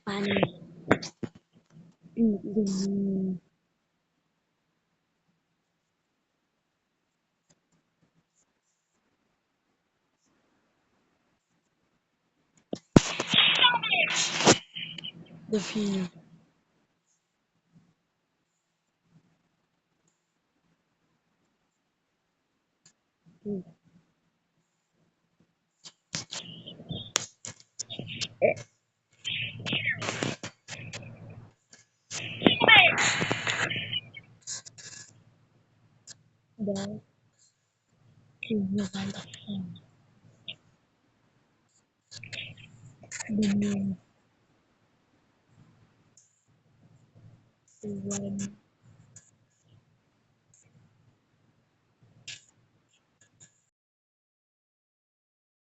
Paano? Yung the view. The Carnival of Fun. The moon. The one